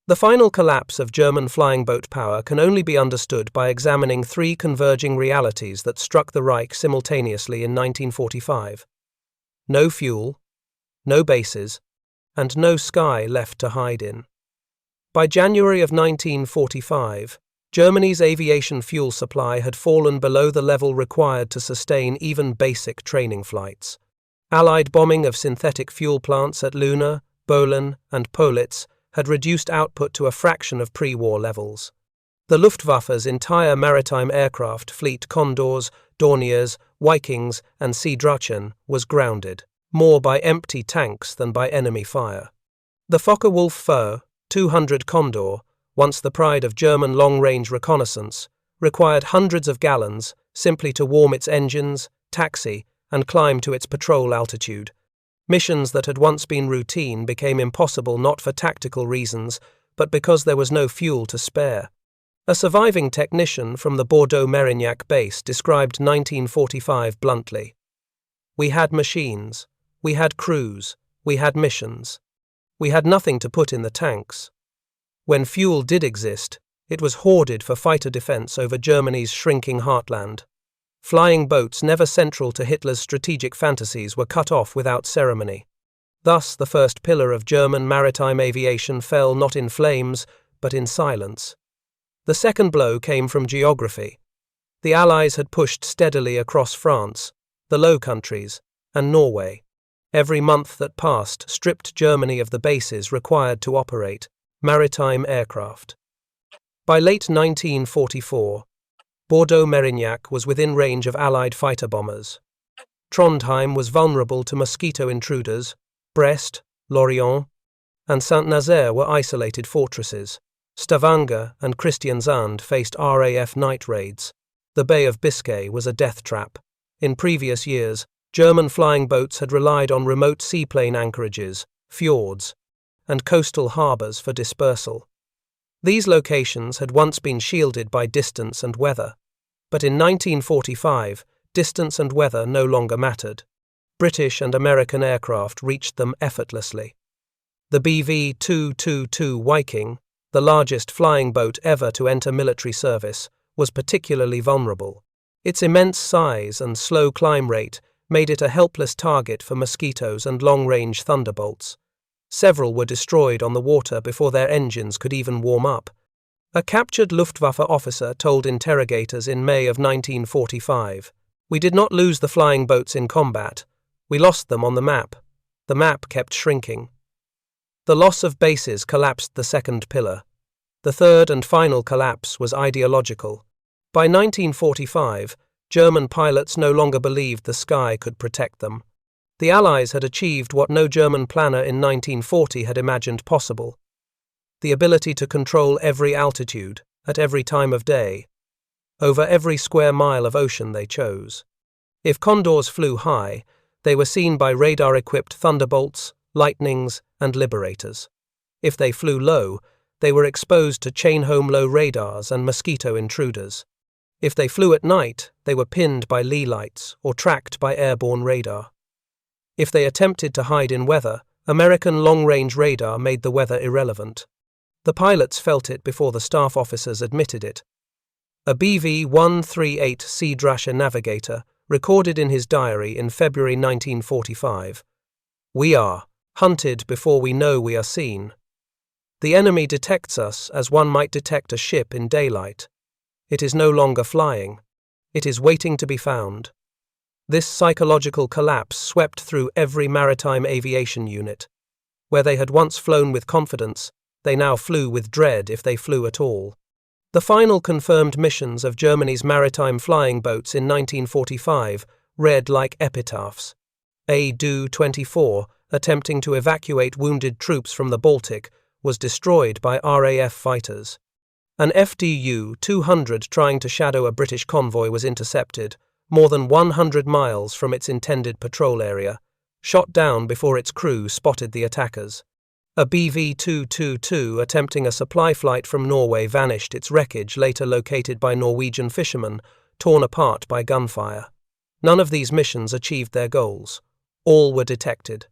The final collapse of German flying boat power can only be understood by examining 3 converging realities that struck the Reich simultaneously in 1945. No fuel, no bases, and no sky left to hide in. By January of 1945, Germany's aviation fuel supply had fallen below the level required to sustain even basic training flights. Allied bombing of synthetic fuel plants at Luna, Bohlen, and Politz had reduced output to a fraction of pre-war levels. The Luftwaffe's entire maritime aircraft fleet, Condors, Dorniers, Wikings, and Seedrachen, was grounded, more by empty tanks than by enemy fire. The Focke-Wulf 200 Condor, once the pride of German long-range reconnaissance, required hundreds of gallons simply to warm its engines, taxi, and climb to its patrol altitude. Missions that had once been routine became impossible not for tactical reasons, but because there was no fuel to spare. A surviving technician from the Bordeaux Mérignac base described 1945 bluntly. "We had machines, we had crews, we had missions. We had nothing to put in the tanks. When fuel did exist, it was hoarded for fighter defense over Germany's shrinking heartland. Flying boats, never central to Hitler's strategic fantasies, were cut off without ceremony. Thus, the first pillar of German maritime aviation fell not in flames, but in silence. The second blow came from geography. The Allies had pushed steadily across France, the Low Countries, and Norway. Every month that passed stripped Germany of the bases required to operate maritime aircraft. By late 1944, Bordeaux Mérignac was within range of Allied fighter bombers. Trondheim was vulnerable to mosquito intruders. Brest, Lorient, and Saint-Nazaire were isolated fortresses. Stavanger and Kristiansand faced RAF night raids. The Bay of Biscay was a death trap. In previous years, German flying boats had relied on remote seaplane anchorages, fjords, and coastal harbours for dispersal. These locations had once been shielded by distance and weather, but in 1945, distance and weather no longer mattered. British and American aircraft reached them effortlessly. The BV-222 Wiking, the largest flying boat ever to enter military service, was particularly vulnerable. Its immense size and slow climb rate made it a helpless target for mosquitoes and long-range thunderbolts. Several were destroyed on the water before their engines could even warm up. A captured Luftwaffe officer told interrogators in May of 1945, "We did not lose the flying boats in combat. We lost them on the map. The map kept shrinking." The loss of bases collapsed the second pillar. The third and final collapse was ideological. By 1945, German pilots no longer believed the sky could protect them. The Allies had achieved what no German planner in 1940 had imagined possible: the ability to control every altitude, at every time of day, over every square mile of ocean they chose. If Condors flew high, they were seen by radar-equipped Thunderbolts, Lightnings, and Liberators. If they flew low, they were exposed to chain-home-low radars and mosquito intruders. If they flew at night, they were pinned by Lee lights or tracked by airborne radar. If they attempted to hide in weather, American long-range radar made the weather irrelevant. The pilots felt it before the staff officers admitted it. A BV-138 Seedrachen navigator recorded in his diary in February 1945, "We are hunted before we know we are seen. The enemy detects us as one might detect a ship in daylight. It is no longer flying. It is waiting to be found." This psychological collapse swept through every maritime aviation unit. Where they had once flown with confidence, they now flew with dread if they flew at all. The final confirmed missions of Germany's maritime flying boats in 1945 read like epitaphs. A Do-24, attempting to evacuate wounded troops from the Baltic, was destroyed by RAF fighters. An FDU-200 trying to shadow a British convoy was intercepted, more than 100 miles from its intended patrol area, shot down before its crew spotted the attackers. A BV-222 attempting a supply flight from Norway vanished, its wreckage later located by Norwegian fishermen, torn apart by gunfire. None of these missions achieved their goals. All were detected.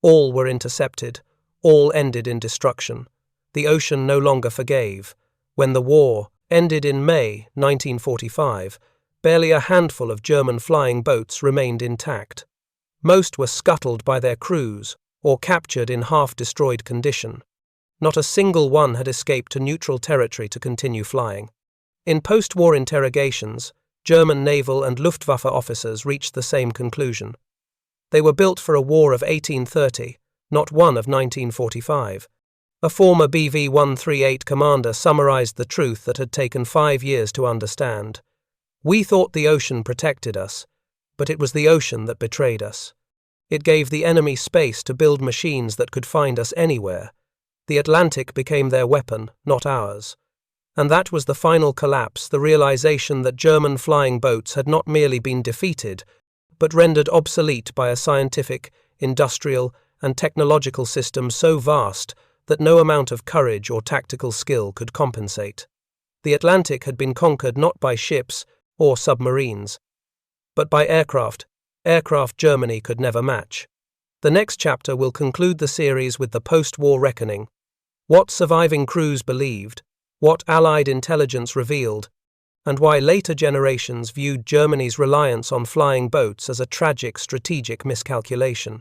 All were intercepted. All ended in destruction. The ocean no longer forgave. When the war ended in May 1945, barely a handful of German flying boats remained intact. Most were scuttled by their crews or captured in half-destroyed condition. Not a single one had escaped to neutral territory to continue flying. In post-war interrogations, German naval and Luftwaffe officers reached the same conclusion. They were built for a war of 1830, not one of 1945. A former BV-138 commander summarized the truth that had taken 5 years to understand. "We thought the ocean protected us, but it was the ocean that betrayed us. It gave the enemy space to build machines that could find us anywhere. The Atlantic became their weapon, not ours." And that was the final collapse, the realization that German flying boats had not merely been defeated, but rendered obsolete by a scientific, industrial, and technological system so vast that no amount of courage or tactical skill could compensate. The Atlantic had been conquered not by ships or submarines, but by aircraft Germany could never match. The next chapter will conclude the series with the post-war reckoning, what surviving crews believed, what Allied intelligence revealed, and why later generations viewed Germany's reliance on flying boats as a tragic strategic miscalculation.